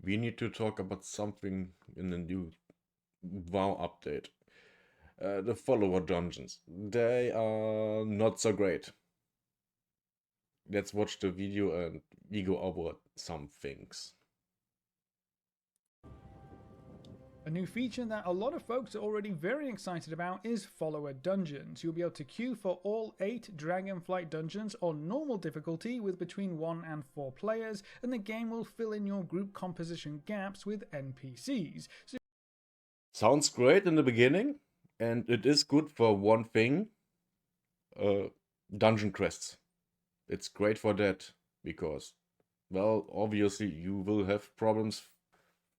we need to talk about something in the new WoW update. The follower dungeons. They are not so great. Let's watch the video and we go over some things. A new feature that a lot of folks are already very excited about is follower dungeons. You'll be able to queue for all 8 Dragonflight dungeons on normal difficulty with between 1 and 4 players, and the game will fill in your group composition gaps with NPCs. Sounds great in the beginning, and it is good for one thing, dungeon quests. It's great for that, because, well, obviously you will have problems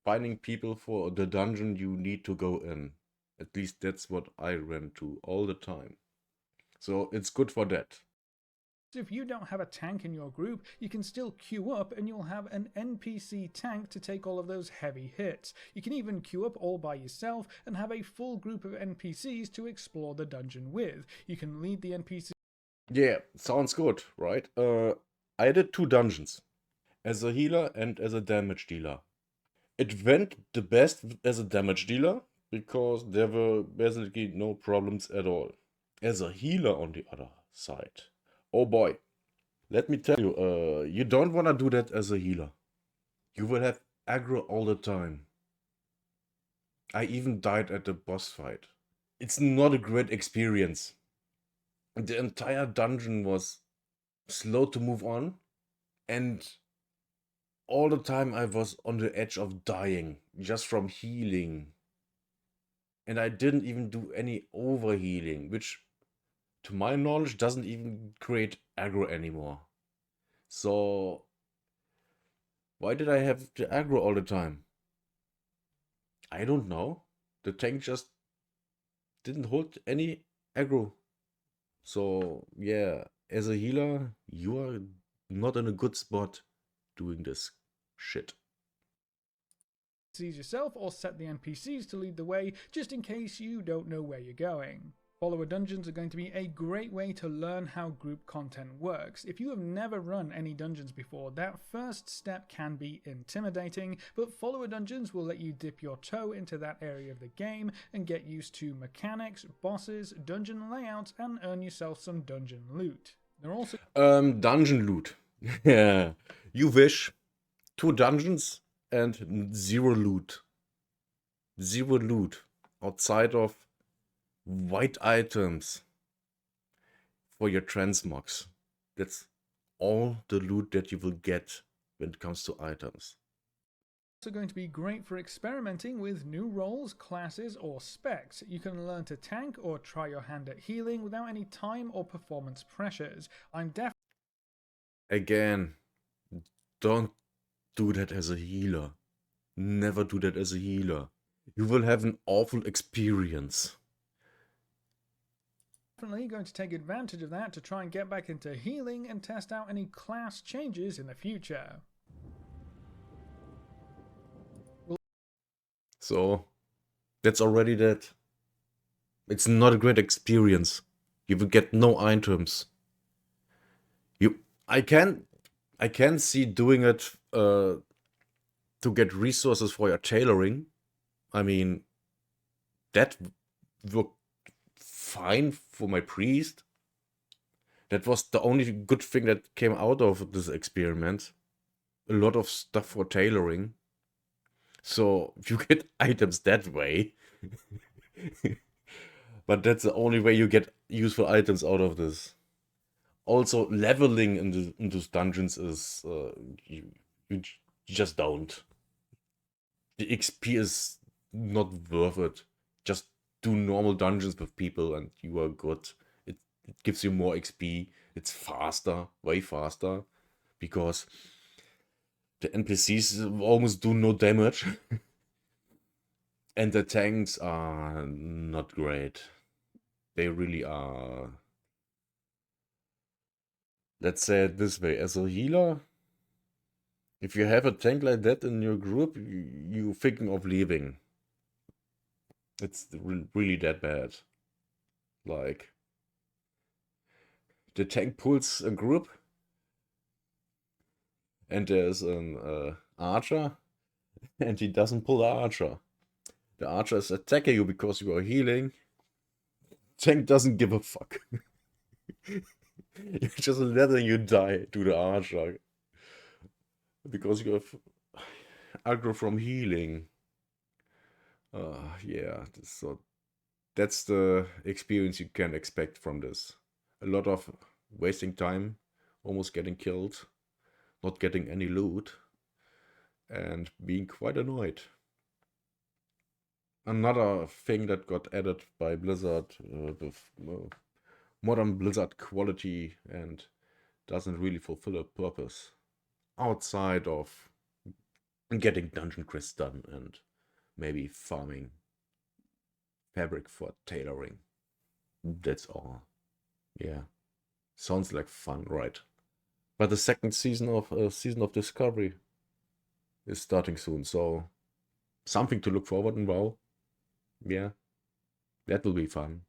finding people for the dungeon you need to go in. At least that's what I ran to all the time. So it's good for that. If you don't have a tank in your group, you can still queue up and you'll have an NPC tank to take all of those heavy hits. You can even queue up all by yourself and have a full group of NPCs to explore the dungeon with. You can lead the NPCs. Yeah, sounds good, right? I did 2 dungeons, as a healer and as a damage dealer. It went the best as a damage dealer, because there were basically no problems at all. As a healer on the other side, oh boy, let me tell you, you don't want to do that as a healer. You will have aggro all the time. I even died at the boss fight. It's not a great experience. The entire dungeon was slow to move on, and all the time I was on the edge of dying just from healing. And I didn't even do any overhealing, which to my knowledge doesn't even create aggro anymore. So why did I have the aggro all the time? I don't know. The tank just didn't hold any aggro. So yeah, as a healer, you are not in a good spot doing this shit. yourself or set the NPCs to lead the way just in case you don't know where you're going. Follower dungeons are going to be a great way to learn how group content works. If you have never run any dungeons before, that first step can be intimidating, but follower dungeons will let you dip your toe into that area of the game and get used to mechanics, bosses, dungeon layouts, and earn yourself some dungeon loot. They're also Dungeon loot. Yeah, you wish. 2 dungeons and 0 loot. 0 loot outside of white items for your transmogs. That's all the loot that you will get when it comes to items. going to be great for experimenting with new roles, classes, or specs. You can learn to tank or try your hand at healing without any time or performance pressures. I'm definitely Again, don't do that as a healer. Never do that as a healer. You will have an awful experience. going to take advantage of that to try and get back into healing and test out any class changes in the future. So, that's already that. It's not a great experience. You will get no items. I can see doing it to get resources for your tailoring. I mean, that worked fine for my priest. That was the only good thing that came out of this experiment. A lot of stuff for tailoring. So you get items that way. But that's the only way you get useful items out of this. Also, leveling in those dungeons is you just don't. The XP is not worth it. Just do normal dungeons with people and you are good. It gives you more XP. It's faster, way faster, because the NPCs almost do no damage. And the tanks are not great. They really are. Let's say it this way, as a healer, if you have a tank like that in your group, you thinking of leaving. It's really that bad. Like, the tank pulls a group, and there's an archer, and he doesn't pull the archer. The archer is attacking you because you are healing. Tank doesn't give a fuck. You're just letting you die to the archer because you have aggro from healing. Yeah, so that's the experience you can expect from this. A lot of wasting time, almost getting killed, not getting any loot, and being quite annoyed. Another thing that got added by Blizzard with modern Blizzard quality and doesn't really fulfill a purpose outside of getting dungeon quests done and maybe farming fabric for tailoring. That's all. Yeah. Sounds like fun, right? But the second season of Discovery is starting soon, so something to look forward and WoW. Yeah, that will be fun.